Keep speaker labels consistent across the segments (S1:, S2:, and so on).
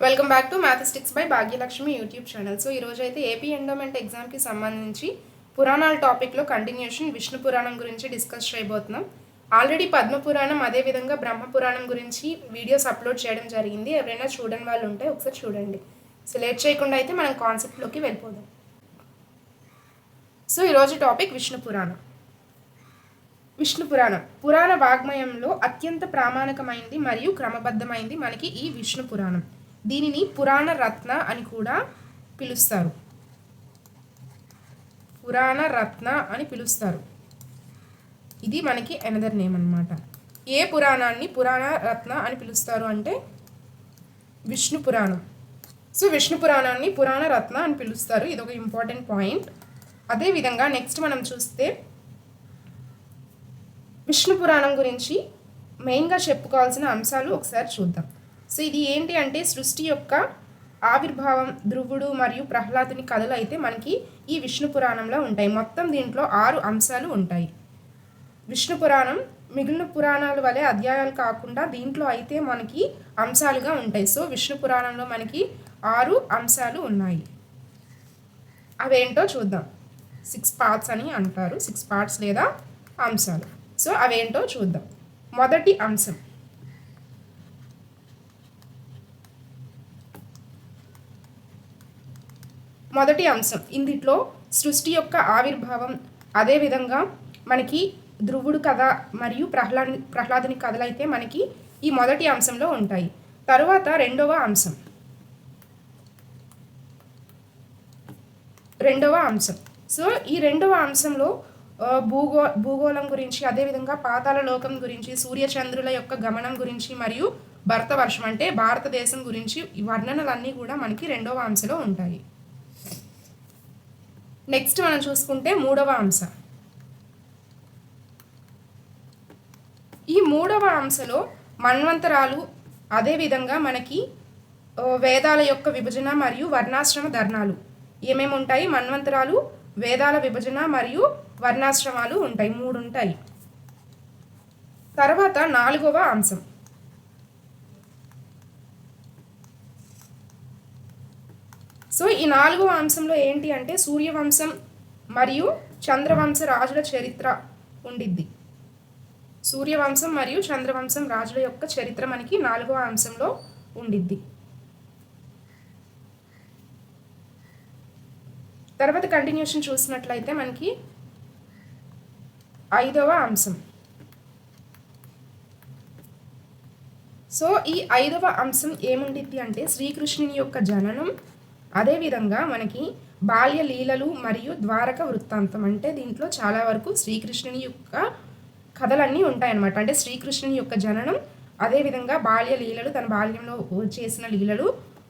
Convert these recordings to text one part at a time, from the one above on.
S1: Welcome back to mathematics by Bhagyalakshmi YouTube channel. So ఈరోజు అయితే AP endowment ఎగ్జామ్కి సంబంధించి పురాణాల టాపిక్లో కంటిన్యూషన్ విష్ణు పురాణం గురించి డిస్కస్ చేయబోతున్నాం. ఆల్రెడీ పద్మ పురాణం అదేవిధంగా బ్రహ్మ పురాణం గురించి వీడియోస్ అప్లోడ్ చేయడం జరిగింది. ఎవరైనా చూడని వాళ్ళు ఉంటే ఒకసారి చూడండి. సో లేట్ చేయకుండా అయితే మనం కాన్సెప్ట్లోకి వెళ్ళిపోదాం. సో ఈరోజు టాపిక్ విష్ణు పురాణం. విష్ణు పురాణం పురాణ వాగ్మయంలో అత్యంత ప్రామాణికమైంది మరియు క్రమబద్ధమైంది మనకి ఈ విష్ణు పురాణం. దీనిని పురాణ రత్న అని కూడా పిలుస్తారు. పురాణ రత్న అని పిలుస్తారు. ఇది మనకి అనదర్ నేమ్ అన్నమాట. ఏ పురాణాన్ని పురాణ రత్న అని పిలుస్తారు అంటే విష్ణు పురాణం. సో విష్ణు పురాణాన్ని పురాణ రత్న అని పిలుస్తారు. ఇది ఒక ఇంపార్టెంట్ పాయింట్. అదేవిధంగా నెక్స్ట్ మనం చూస్తే విష్ణు పురాణం గురించి మెయిన్గా చెప్పుకోవాల్సిన అంశాలు ఒకసారి చూద్దాం. సో ఇది ఏంటి అంటే సృష్టి యొక్క ఆవిర్భావం, ధ్రువుడు మరియు ప్రహ్లాదుని కథలు అయితే మనకి ఈ విష్ణు పురాణంలో ఉంటాయి. మొత్తం దీంట్లో 6 అంశాలు ఉంటాయి. విష్ణు పురాణం మిగిలిన పురాణాల వలె అధ్యాయాలు కాకుండా దీంట్లో అయితే మనకి అంశాలుగా ఉంటాయి. సో విష్ణు పురాణంలో మనకి 6 అంశాలు ఉన్నాయి. అవేంటో చూద్దాం. 6 పార్ట్స్ అని అంటారు. 6 పార్ట్స్ లేదా అంశాలు. సో అవేంటో చూద్దాం. మొదటి అంశం ఇందులో సృష్టి యొక్క ఆవిర్భావం, అదేవిధంగా మనకి ధ్రువుడు కథ మరియు ప్రహ్లాదుని కథలు అయితే మనకి ఈ మొదటి అంశంలో ఉంటాయి. తరువాత రెండవ అంశం. సో ఈ రెండవ అంశంలో భూగోళం గురించి, అదేవిధంగా పాతాళ లోకం గురించి, సూర్యచంద్రుల యొక్క గమనం గురించి మరియు భరతవర్షం అంటే భారతదేశం గురించి ఈ వర్ణనలన్నీ కూడా మనకి రెండవ అంశంలో ఉంటాయి. నెక్స్ట్ మనం చూసుకుంటే మూడవ అంశం. ఈ మూడవ అంశంలో మన్వంతరాలు, అదేవిధంగా మనకి వేదాల యొక్క విభజన మరియు వర్ణాశ్రమ ధర్నాలు ఏమేమి ఉంటాయి? మన్వంతరాలు, వేదాల విభజన మరియు వర్ణాశ్రమాలు ఉంటాయి. 3 ఉంటాయి. తర్వాత నాలుగవ అంశం. సో ఈ 4వ అంశంలో ఏంటి అంటే సూర్యవంశం మరియు చంద్రవంశ రాజుల చరిత్ర ఉండిద్ది. సూర్యవంశం మరియు చంద్రవంశం రాజుల యొక్క చరిత్ర మనకి 4వ అంశంలో ఉండిద్ది. తర్వాత కంటిన్యూషన్ చూసినట్లయితే మనకి 5వ అంశం. సో ఈ 5వ అంశం ఏముండిద్ది అంటే శ్రీకృష్ణుని యొక్క జననం, అదేవిధంగా మనకి బాల్య లీలలు మరియు ద్వారక వృత్తాంతం. అంటే దీంట్లో చాలా వరకు శ్రీకృష్ణుని యొక్క కథలన్నీ ఉంటాయన్నమాట. అంటే శ్రీకృష్ణుని యొక్క జననం, అదేవిధంగా బాల్య లీలలు, తన బాల్యంలో చేసిన లీలలు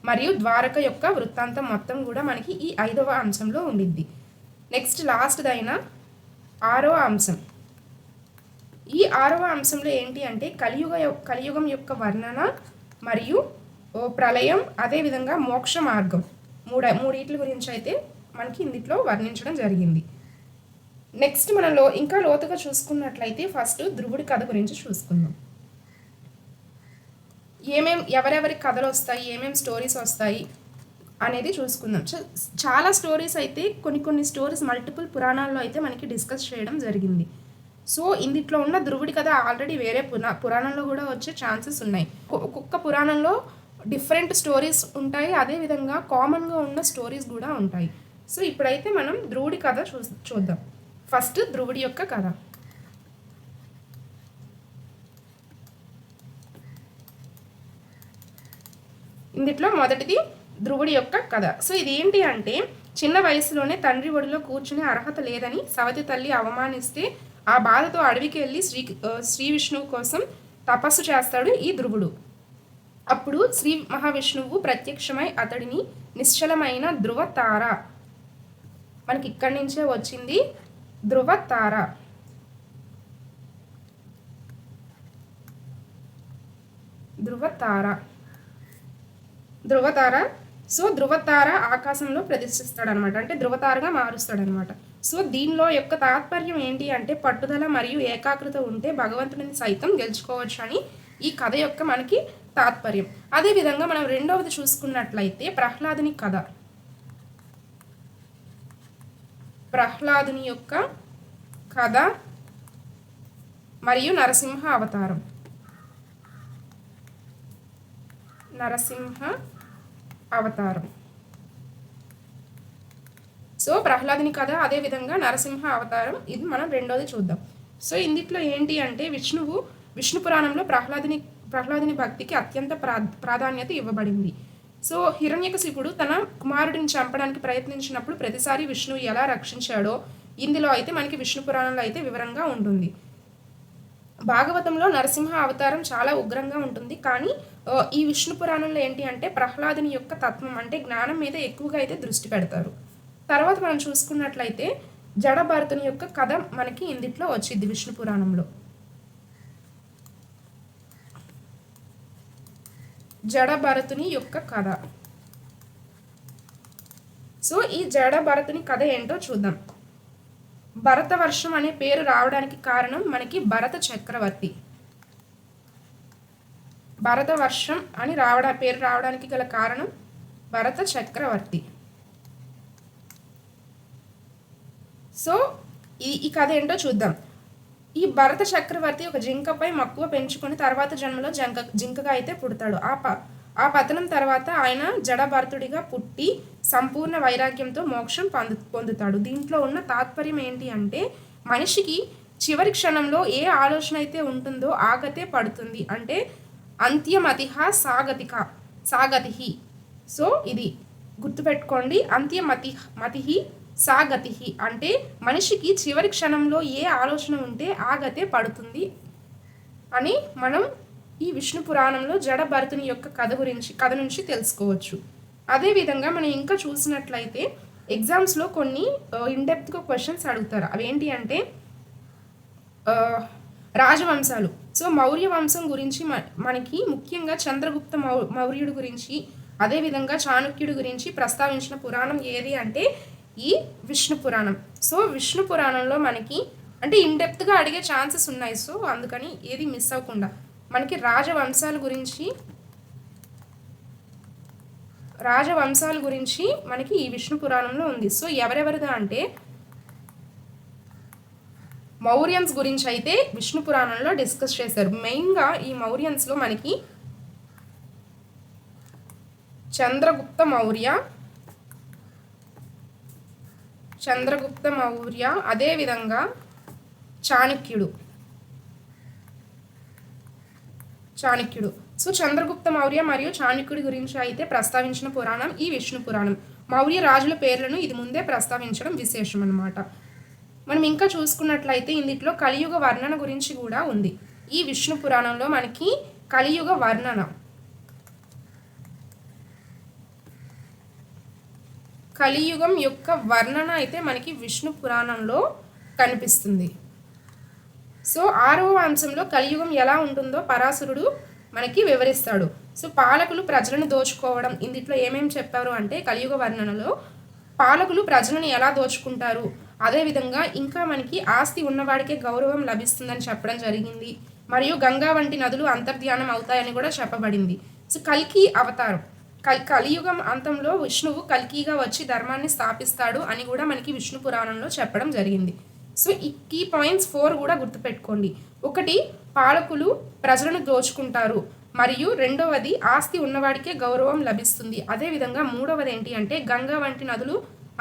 S1: మరియు ద్వారక యొక్క వృత్తాంతం మొత్తం కూడా మనకి ఈ 5వ అంశంలో ఉండిద్ది. నెక్స్ట్ లాస్ట్దైన 6వ అంశం. ఈ 6వ అంశంలో ఏంటి అంటే కలియుగం యొక్క వర్ణన మరియు ప్రళయం, అదేవిధంగా మోక్ష మార్గం, మూడిట్ల గురించి అయితే మనకి ఇందులో వర్ణించడం జరిగింది. నెక్స్ట్ మనలో ఇంకా లోతుగా చూసుకున్నట్లయితే ఫస్ట్ ధ్రువుడి కథ గురించి చూసుకుందాం. ఎవరెవరి కథలు వస్తాయి, ఏమేమి స్టోరీస్ వస్తాయి అనేది చూసుకుందాం. చాలా స్టోరీస్ అయితే కొన్ని స్టోరీస్ మల్టిపుల్ పురాణాల్లో అయితే మనకి డిస్కస్ చేయడం జరిగింది. సో ఇందులో ఉన్న ధ్రువుడి కథ ఆల్రెడీ వేరే పురాణంలో కూడా వచ్చే ఛాన్సెస్ ఉన్నాయి. ఒక్కొక్క పురాణంలో డిఫరెంట్ స్టోరీస్ ఉంటాయి, అదేవిధంగా కామన్గా ఉన్న స్టోరీస్ కూడా ఉంటాయి. సో ఇప్పుడైతే మనం ధ్రువుడి కథ చూద్దాం. ఫస్ట్ ధ్రువుడి యొక్క కథ. ఇందులో మొదటిది ధ్రువుడి యొక్క కథ. సో ఇది ఏంటి అంటే చిన్న వయసులోనే తండ్రి ఒడిలో కూర్చునే అర్హత లేదని సవతి తల్లి అవమానిస్తే ఆ బాధతో అడవికి వెళ్ళి శ్రీ విష్ణువు కోసం తపస్సు చేస్తాడు ఈ ధ్రువుడు. అప్పుడు శ్రీ మహావిష్ణువు ప్రత్యక్షమై అతడిని నిశ్చలమైన ధ్రువతార, మనకి ఇక్కడి నుంచే వచ్చింది ధ్రువతార. సో ధ్రువతార ఆకాశంలో ప్రదర్శిస్తాడనమాట. అంటే ధ్రువతారగా మారుస్తాడనమాట. సో దీనిలో యొక్క తాత్పర్యం ఏంటి అంటే పట్టుదల మరియు ఏకాగ్రత ఉంటే భగవంతుడిని సైతం గెలుచుకోవచ్చు అని ఈ కథ యొక్క మనకి తాత్పర్యం. అదేవిధంగా మనం రెండవది చూసుకున్నట్లయితే ప్రహ్లాదుని యొక్క కథ మరియు నరసింహ అవతారం. సో ప్రహ్లాదుని కథ అదేవిధంగా నరసింహ అవతారం, ఇది మనం రెండోది చూద్దాం. సో ఇందులో ఏంటి అంటే విష్ణు పురాణంలో ప్రహ్లాదుని భక్తికి అత్యంత ప్రాధాన్యత ఇవ్వబడింది. సో హిరణ్యకశిపుడు తన కుమారుడిని చంపడానికి ప్రయత్నించినప్పుడు ప్రతిసారి విష్ణువు ఎలా రక్షించాడో ఇందులో అయితే మనకి విష్ణు పురాణంలో అయితే వివరంగా ఉంటుంది. భాగవతంలో నరసింహ అవతారం చాలా ఉగ్రంగా ఉంటుంది, కానీ ఈ విష్ణు పురాణంలో ఏంటి అంటే ప్రహ్లాదుని యొక్క తత్వం అంటే జ్ఞానం మీద ఎక్కువగా అయితే దృష్టి పెడతారు. తర్వాత మనం చూసుకున్నట్లయితే జడభరతుని యొక్క కథ మనకి ఇందులో వచ్చింది విష్ణు పురాణంలో. జడభరతుని యొక్క కథ. సో ఈ జడభరతుని కథ ఏంటో చూద్దాం. భరతవర్షం అనే పేరు రావడానికి కారణం మనకి భరత చక్రవర్తి. భరతవర్షం అని పేరు రావడానికి గల కారణం భరత చక్రవర్తి. సో ఈ కథ ఏంటో చూద్దాం. ఈ భరత చక్రవర్తి ఒక జింకపై మక్కువ పెంచుకొని తర్వాత జన్మలో జింకగా అయితే పుడతాడు. ఆ పతనం తర్వాత ఆయన జడభరతుడిగా పుట్టి సంపూర్ణ వైరాగ్యంతో మోక్షం పొందుతాడు. దీంట్లో ఉన్న తాత్పర్యం ఏంటి అంటే మనిషికి చివరి క్షణంలో ఏ ఆలోచన అయితే ఉంటుందో ఆగతే పడుతుంది, అంటే అంత్యమతిహ సాగతి. సో ఇది గుర్తుపెట్టుకోండి, అంత్యమతిహి సాగతి అంటే మనిషికి చివరి క్షణంలో ఏ ఆలోచన ఉంటే ఆగతే పడుతుంది అని మనం ఈ విష్ణు పురాణంలో జడభరతుని యొక్క కథ నుంచి తెలుసుకోవచ్చు. అదేవిధంగా మనం ఇంకా చూసినట్లయితే ఎగ్జామ్స్లో కొన్ని ఇన్డెప్త్గా క్వశ్చన్స్ అడుగుతారు. అవేంటి అంటే రాజవంశాలు. సో మౌర్య వంశం గురించి మనకి ముఖ్యంగా చంద్రగుప్త మౌర్యుడు గురించి అదేవిధంగా చాణక్యుడి గురించి ప్రస్తావించిన పురాణం ఏది అంటే ఈ విష్ణు పురాణం. సో విష్ణు పురాణంలో మనకి అంటే ఇన్డెప్త్గా అడిగే ఛాన్సెస్ ఉన్నాయి. సో అందుకని ఏది మిస్ అవ్వకుండా మనకి రాజవంశాల గురించి మనకి ఈ విష్ణు పురాణంలో ఉంది. సో ఎవరెవరిదా అంటే మౌర్యన్స్ గురించి అయితే విష్ణు పురాణంలో డిస్కస్ చేశారు. మెయిన్గా ఈ మౌర్యన్స్లో మనకి చంద్రగుప్త మౌర్య అదేవిధంగా చాణక్యుడు. సో చంద్రగుప్త మౌర్య మరియు చాణక్యుడి గురించి అయితే ప్రస్తావించిన పురాణం ఈ విష్ణు పురాణం. మౌర్య రాజుల పేర్లను ఇది ముందే ప్రస్తావించడం విశేషం అన్నమాట. మనం ఇంకా చూసుకున్నట్లయితే ఇందులో కలియుగ వర్ణన గురించి కూడా ఉంది. ఈ విష్ణు పురాణంలో మనకి కలియుగ కలియుగం యొక్క వర్ణన అయితే మనకి విష్ణు పురాణంలో కనిపిస్తుంది. సో 6వ అంశంలో కలియుగం ఎలా ఉంటుందో పరాశరుడు మనకి వివరిస్తాడు. సో పాలకులు ప్రజలను దోచుకోవడం, ఇందులో ఏమేమి చెప్పారు అంటే కలియుగ వర్ణనలో పాలకులు ప్రజలను ఎలా దోచుకుంటారు, అదేవిధంగా ఇంకా మనకి ఆస్తి ఉన్నవాడికే గౌరవం లభిస్తుందని చెప్పడం జరిగింది. మరియు గంగా వంటి నదులు అంతర్ధ్యానం అవుతాయని కూడా చెప్పబడింది. సో కల్కి అవతారం, కలియుగం అంతంలో విష్ణువు కల్కిగా వచ్చి ధర్మాన్ని స్థాపిస్తాడు అని కూడా మనకి విష్ణు పురాణంలో చెప్పడం జరిగింది. సో ఈ కీ పాయింట్స్ 4 కూడా గుర్తుపెట్టుకోండి. ఒకటి, పాలకులు ప్రజలను దోచుకుంటారు, మరియు రెండవది ఆస్తి ఉన్నవాడికే గౌరవం లభిస్తుంది. అదేవిధంగా మూడవది ఏంటి అంటే గంగా వంటి నదులు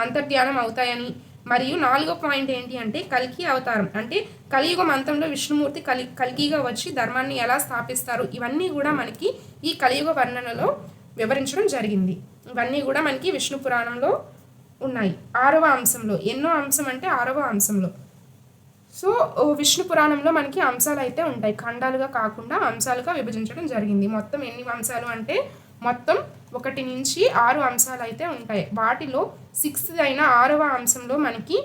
S1: అంతర్ధ్యానం అవుతాయని, మరియు 4వ పాయింట్ ఏంటి అంటే కల్కి అవతారం, అంటే కలియుగం అంతంలో విష్ణుమూర్తి కల్కిగా వచ్చి ధర్మాన్ని ఎలా స్థాపిస్తారు, ఇవన్నీ కూడా మనకి ఈ కలియుగ వర్ణనలో వివరించడం జరిగింది. ఇవన్నీ కూడా మనకి విష్ణు పురాణంలో ఉన్నాయి. 6వ అంశంలో, ఎన్నో అంశం అంటే 6వ అంశంలో. సో విష్ణు పురాణంలో మనకి అంశాలు అయితే ఉంటాయి, ఖండాలుగా కాకుండా అంశాలుగా విభజించడం జరిగింది. మొత్తం ఎన్ని అంశాలు అంటే మొత్తం 1 నుంచి 6 అంశాలు అయితే ఉంటాయి. వాటిలో 6th అయిన 6వ అంశంలో మనకి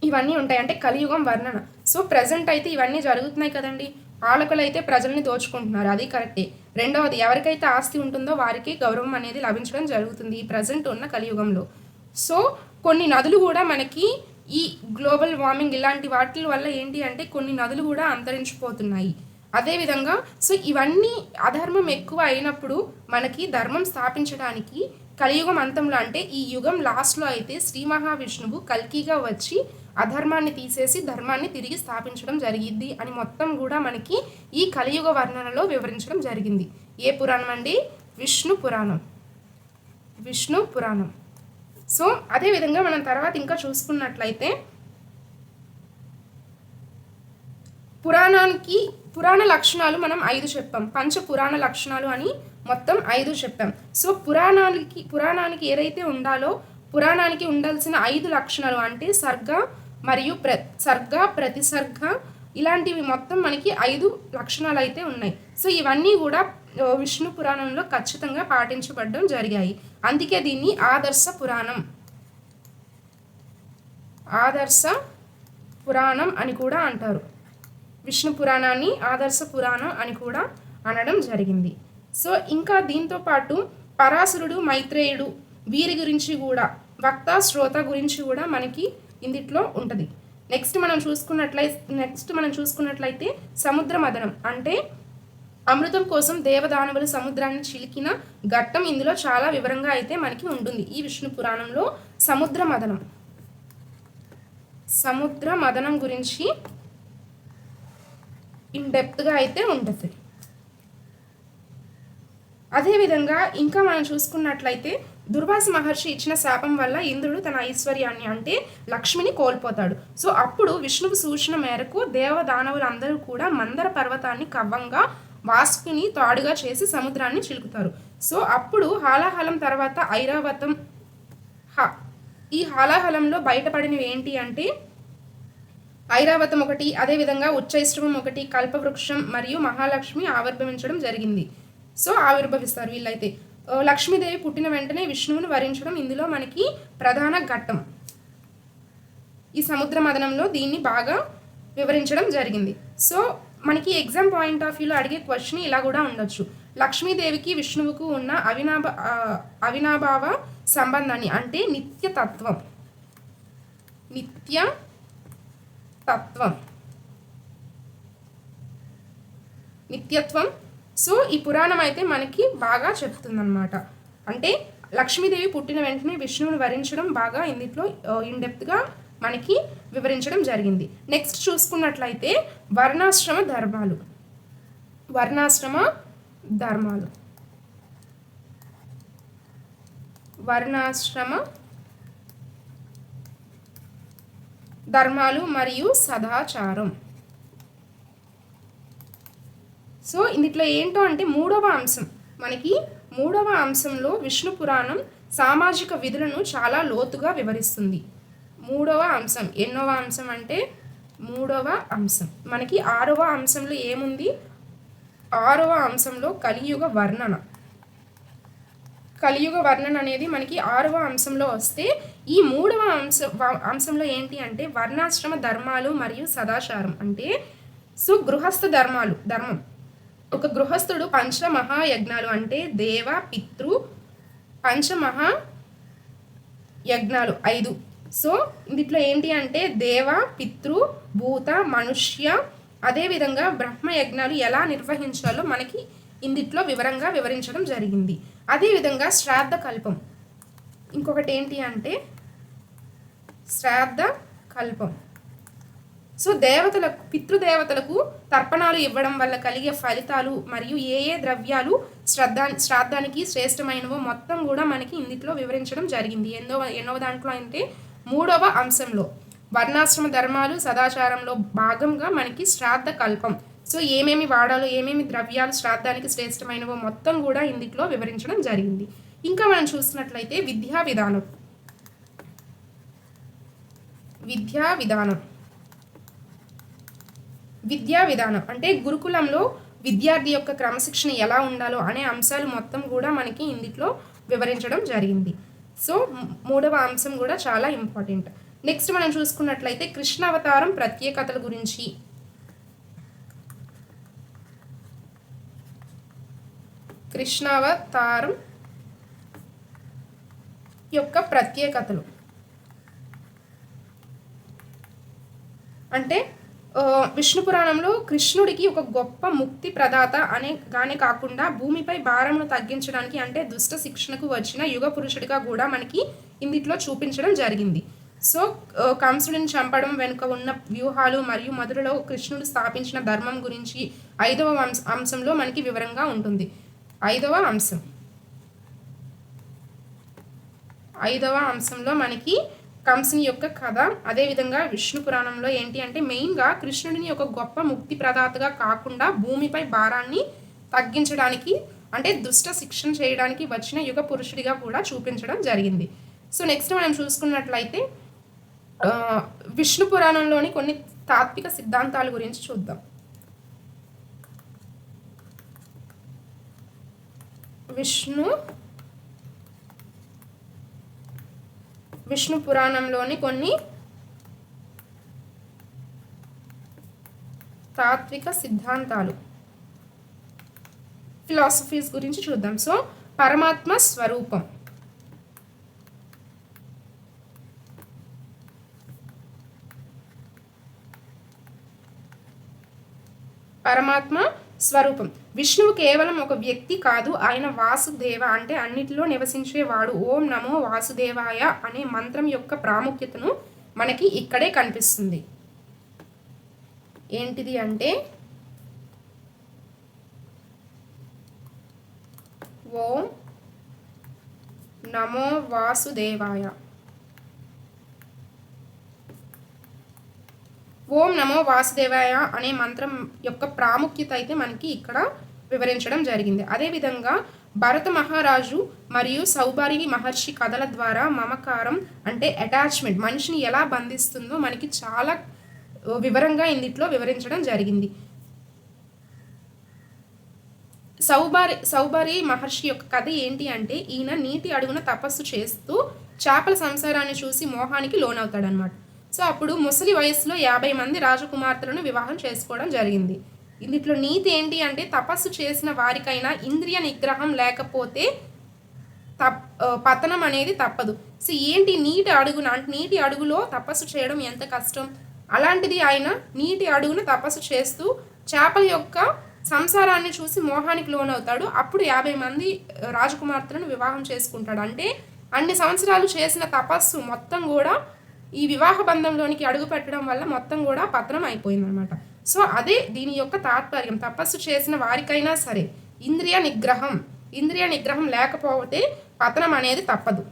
S1: ఇవన్నీ ఉంటాయి, అంటే కలియుగం వర్ణన. సో ప్రజెంట్ అయితే ఇవన్నీ జరుగుతున్నాయి కదండి, పాలకులు అయితే ప్రజల్ని దోచుకుంటున్నారు, అది కరెక్టే. రెండవది, ఎవరికైతే ఆస్తి ఉంటుందో వారికి గౌరవం అనేది లభించడం జరుగుతుంది ఈ ప్రజెంట్ ఉన్న కలియుగంలో. సో కొన్ని నదులు కూడా మనకి ఈ గ్లోబల్ వార్మింగ్ ఇలాంటి వాటి వల్ల ఏంటి అంటే కొన్ని నదులు కూడా అంతరించిపోతున్నాయి. అదేవిధంగా సో ఇవన్నీ అధర్మం ఎక్కువ అయినప్పుడు మనకి ధర్మం స్థాపించడానికి కలియుగం అంతంలో అంటే ఈ యుగం లాస్ట్లో అయితే శ్రీ మహావిష్ణువు కల్కిగా వచ్చి అధర్మాన్ని తీసేసి ధర్మాన్ని తిరిగి స్థాపించడం జరిగింది అని మొత్తం కూడా మనకి ఈ కలియుగ వర్ణనలో వివరించడం జరిగింది. ఏ పురాణం అండి? విష్ణు పురాణం. విష్ణు పురాణం. సో అదేవిధంగా మనం తర్వాత ఇంకా చూసుకున్నట్లయితే పురాణ లక్షణాలు మనం 5 చెప్పాం. పంచ పురాణ లక్షణాలు అని మొత్తం 5 చెప్పాం. సో పురాణానికి ఏదైతే ఉండాలో పురాణానికి ఉండాల్సిన 5 లక్షణాలు అంటే సర్గ మరియు సర్గ ప్రతిసర్గ ఇలాంటివి మొత్తం మనకి 5 లక్షణాలు అయితే ఉన్నాయి. సో ఇవన్నీ కూడా విష్ణు పురాణంలో ఖచ్చితంగా పాటించబడడం జరిగాయి. అందుకే దీన్ని ఆదర్శ పురాణం అని కూడా అంటారు. విష్ణు పురాణాన్ని ఆదర్శ పురాణం అని కూడా అనడం జరిగింది. సో ఇంకా దీంతో పాటు పరాశరుడు, మైత్రేయుడు వీరి గురించి కూడా వక్త శ్రోత గురించి కూడా మనకి ఇందులో ఉంటుంది. నెక్స్ట్ మనం చూసుకున్నట్లయితే సముద్ర మదనం అంటే అమృతం కోసం దేవదానవులు సముద్రాన్ని చిలికిన ఘట్టం ఇందులో చాలా వివరంగా అయితే మనకి ఉంటుంది. ఈ విష్ణు పురాణంలో సముద్ర మదనం గురించి ఇన్ డెప్త్గా అయితే ఉంటుంది. అదేవిధంగా ఇంకా మనం చూసుకున్నట్లయితే దుర్వాస మహర్షి ఇచ్చిన శాపం వల్ల ఇంద్రుడు తన ఐశ్వర్యాన్ని అంటే లక్ష్మిని కోల్పోతాడు. సో అప్పుడు విష్ణువు సూచన మేరకు దేవదానవులందరూ కూడా మందర పర్వతాన్ని కవ్వంగా వాసుకుని తాడుగా చేసి సముద్రాన్ని చిలుకుతారు. సో అప్పుడు హాలాహలం తర్వాత ఐరావతం ఈ హాలాహలంలో బయటపడినవి ఏంటి అంటే ఐరావతం ఒకటి, అదేవిధంగా ఉచ్చైశ్రవం ఒకటి, కల్పవృక్షం మరియు మహాలక్ష్మి ఆవిర్భవించడం జరిగింది. సో ఆవిర్భవిస్తారు వీళ్ళైతే. లక్ష్మీదేవి పుట్టిన వెంటనే విష్ణువుని వరించడం ఇందులో మనకి ప్రధాన ఘట్టం. ఈ సముద్ర మదనంలో దీన్ని బాగా వివరించడం జరిగింది. సో మనకి ఎగ్జామ్ పాయింట్ ఆఫ్ వ్యూలో అడిగే క్వశ్చన్ ఇలా కూడా ఉండొచ్చు. లక్ష్మీదేవికి విష్ణువుకు ఉన్న అవినాభావ సంబంధాన్ని అంటే నిత్యతత్వం నిత్యత్వం. సో ఈ పురాణం అయితే మనకి బాగా చెప్తుందన్నమాట. అంటే లక్ష్మీదేవి పుట్టిన వెంటనే విష్ణువుని వరించడం బాగా ఇందులో ఇన్డెప్త్గా మనకి వివరించడం జరిగింది. నెక్స్ట్ చూసుకున్నట్లయితే వర్ణాశ్రమ ధర్మాలు మరియు సదాచారం. సో ఇందులో ఏంటో అంటే మూడవ అంశంలో విష్ణు పురాణం సామాజిక విధులను చాలా లోతుగా వివరిస్తుంది. మూడవ అంశం ఎన్నోవ అంశం అంటే మూడవ అంశం. మనకి 6వ అంశంలో ఏముంది? 6వ అంశంలో కలియుగ వర్ణన అనేది మనకి 6వ అంశంలో వస్తే, ఈ 3వ అంశంలో ఏంటి అంటే వర్ణాశ్రమ ధర్మాలు మరియు సదాచారం. అంటే సో గృహస్థ ధర్మం. ఒక గృహస్థుడు పంచమహాయజ్ఞాలు అంటే దేవ పితృ పంచమహాయజ్ఞాలు 5. సో ఇందులో ఏంటి అంటే దేవ పితృ భూత మనుష్య అదేవిధంగా బ్రహ్మయజ్ఞాలు ఎలా నిర్వహించాలో మనకి ఇందులో వివరంగా వివరించడం జరిగింది. అదేవిధంగా శ్రాద్ధ కల్పం. ఇంకొకటి ఏంటి అంటే శ్రాద్ధ కల్పం. సో పితృదేవతలకు తర్పణాలు ఇవ్వడం వల్ల కలిగే ఫలితాలు మరియు ఏ ద్రవ్యాలు శ్రాద్ధానికి శ్రేష్టమైనవో మొత్తం కూడా మనకి ఇందులో వివరించడం జరిగింది. ఎన్నో దాంట్లో అంటే 3వ అంశంలో వర్ణాశ్రమ ధర్మాలు సదాచారంలో భాగంగా మనకి శ్రాద్ధ కల్పం. సో ఏమేమి వాడాలో ఏమేమి ద్రవ్యాలు శ్రాద్ధానికి శ్రేష్టమైనవో మొత్తం కూడా ఇందులో వివరించడం జరిగింది. ఇంకా మనం చూసినట్లయితే విద్యా విధానం అంటే గురుకులంలో విద్యార్థి యొక్క క్రమశిక్షణ ఎలా ఉండాలో అనే అంశాలు మొత్తం కూడా మనకి ఇందులో వివరించడం జరిగింది. సో 3వ అంశం కూడా చాలా ఇంపార్టెంట్. నెక్స్ట్ మనం చూసుకున్నట్లయితే కృష్ణావతారం ప్రత్యేకతల గురించి. కృష్ణావతారం యొక్క ప్రత్యేకతలు అంటే విష్ణు పురాణంలో కృష్ణుడికి ఒక గొప్ప ముక్తి ప్రదాత గానే కాకుండా భూమిపై భారమును తగ్గించడానికి అంటే దుష్ట శిక్షణకు వచ్చిన యుగ పురుషుడిగా కూడా మనకి ఇందులో చూపించడం జరిగింది. సో కంసుడిని చంపడం వెనుక ఉన్న వ్యూహాలు మరియు మధురలో కృష్ణుడు స్థాపించిన ధర్మం గురించి 5వ అంశంలో మనకి వివరంగా ఉంటుంది. 5వ అంశంలో మనకి కంసుని యొక్క కథ, అదేవిధంగా విష్ణు పురాణంలో ఏంటి అంటే మెయిన్గా కృష్ణుడిని ఒక గొప్ప ముక్తి ప్రదాతగా కాకుండా భూమిపై భారాన్ని తగ్గించడానికి అంటే దుష్ట శిక్షణ చేయడానికి వచ్చిన యుగ పురుషుడిగా కూడా చూపించడం జరిగింది. సో నెక్స్ట్ మనం చూసుకున్నట్లయితే విష్ణు పురాణంలోని కొన్ని తాత్విక సిద్ధాంతాల గురించి చూద్దాం. విష్ణు పురాణంలోని కొన్ని తాత్విక సిద్ధాంతాలు ఫిలాసఫీస్ గురించి చూద్దాం. సో పరమాత్మ స్వరూపం, విష్ణువు కేవలం ఒక వ్యక్తి కాదు, ఆయన వాసుదేవ అంటే అన్నిటిలో నివసించేవాడు. ఓం నమో వాసుదేవాయ అనే మంత్రం యొక్క ప్రాముఖ్యతను మనకి ఇక్కడే కనిపిస్తుంది. ఏంటిది అంటే ఓం నమో వాసుదేవాయ. ఓం నమో వాసుదేవాయ అనే మంత్రం యొక్క ప్రాముఖ్యత అయితే మనకి ఇక్కడ వివరించడం జరిగింది. అదేవిధంగా భరత మహారాజు మరియు సౌభారి మహర్షి కథల ద్వారా మమకారం అంటే అటాచ్మెంట్ మనిషిని ఎలా బంధిస్తుందో మనకి చాలా వివరంగా ఇందులో వివరించడం జరిగింది. సౌభారి మహర్షి యొక్క కథ ఏంటి అంటే ఈయన నీటి అడుగున తపస్సు చేస్తూ చేపల సంసారాన్ని చూసి మోహానికి లోనవుతాడనమాట. సో అప్పుడు ముసలి వయసులో 50 మంది రాజకుమార్తెలను వివాహం చేసుకోవడం జరిగింది. ఇందులో నీతి ఏంటి అంటే తపస్సు చేసిన వారికైనా ఇంద్రియ నిగ్రహం లేకపోతే పతనం అనేది తప్పదు. సో ఏంటి నీటి అడుగులో తపస్సు చేయడం ఎంత కష్టం, అలాంటిది ఆయన నీటి అడుగున తపస్సు చేస్తూ చేపల యొక్క సంసారాన్ని చూసి మోహానికి లోనవుతాడు. అప్పుడు 50 మంది రాజకుమార్తెలను వివాహం చేసుకుంటాడు. అంటే అన్ని సంవత్సరాలు చేసిన తపస్సు మొత్తం కూడా ఈ వివాహ బంధంలోనికి అడుగు పెట్టడం వల్ల మొత్తం కూడా పతనం అయిపోయిందనమాట. సో అదే దీని యొక్క తాత్పర్యం. తపస్సు చేసిన వారికైనా సరే ఇంద్రియ నిగ్రహం లేకపోతే పతనం అనేది తప్పదు.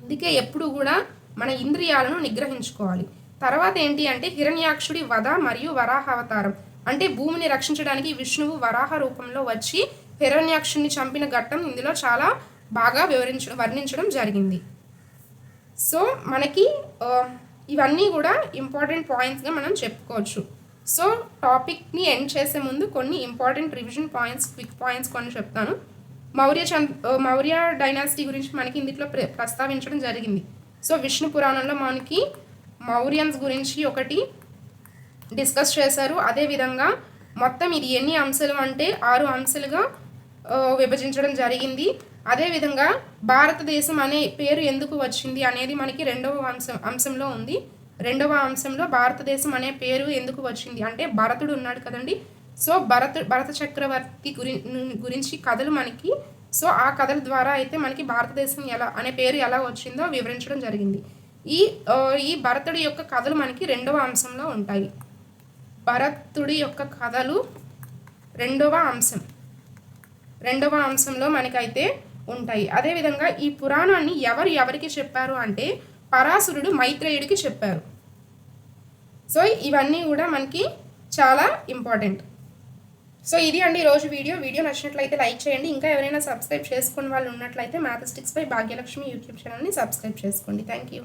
S1: అందుకే ఎప్పుడు కూడా మన ఇంద్రియాలను నిగ్రహించుకోవాలి. తర్వాత ఏంటి అంటే హిరణ్యాక్షుడి వధ మరియు వరాహ అవతారం అంటే భూమిని రక్షించడానికి విష్ణువు వరాహ రూపంలో వచ్చి హిరణ్యాక్షుడిని చంపిన ఘట్టం ఇందులో చాలా బాగా వర్ణించడం జరిగింది. సో మనకి ఇవన్నీ కూడా ఇంపార్టెంట్ పాయింట్స్గా మనం చెప్పుకోవచ్చు. సో టాపిక్ని ఎండ్ చేసే ముందు కొన్ని important revision points, quick points కొన్ని చెప్తాను. మౌర్య డైనాసిటీ గురించి మనకి ఇందులో ప్రస్తావించడం జరిగింది. సో విష్ణు పురాణంలో మనకి మౌర్యన్స్ గురించి ఒకటి డిస్కస్ చేశారు. అదేవిధంగా మొత్తం ఇది ఎన్ని అంశాలు అంటే 6 అంశాలుగా విభజించడం జరిగింది. అదేవిధంగా భారతదేశం అనే పేరు ఎందుకు వచ్చింది అనేది మనకి 2వ అంశంలో ఉంది. 2వ అంశంలో భారతదేశం అనే పేరు ఎందుకు వచ్చింది అంటే భరతుడు ఉన్నాడు కదండి. సో భరత చక్రవర్తి గురించి కథలు మనకి, సో ఆ కథల ద్వారా అయితే మనకి భారతదేశం అనే పేరు ఎలా వచ్చిందో వివరించడం జరిగింది. ఈ భరతుడి యొక్క కథలు మనకి 2వ అంశంలో ఉంటాయి. భరతుడి యొక్క కథలు 2వ అంశంలో మనకైతే ఉంటాయి. అదేవిధంగా ఈ పురాణాన్ని ఎవరికి చెప్పారు అంటే పరాశరుడు మైత్రేయుడికి చెప్పారు. సో ఇవన్నీ కూడా మనకి చాలా ఇంపార్టెంట్. సో ఇది అండి ఈరోజు వీడియో నచ్చినట్లయితే లైక్ చేయండి. ఇంకా ఎవరైనా సబ్స్క్రైబ్ చేసుకుని వాళ్ళు ఉన్నట్లయితే మ్యాథమెటిక్స్ బై భాగ్యలక్ష్మి యూట్యూబ్ ఛానల్ని సబ్స్క్రైబ్ చేసుకోండి. Thank you.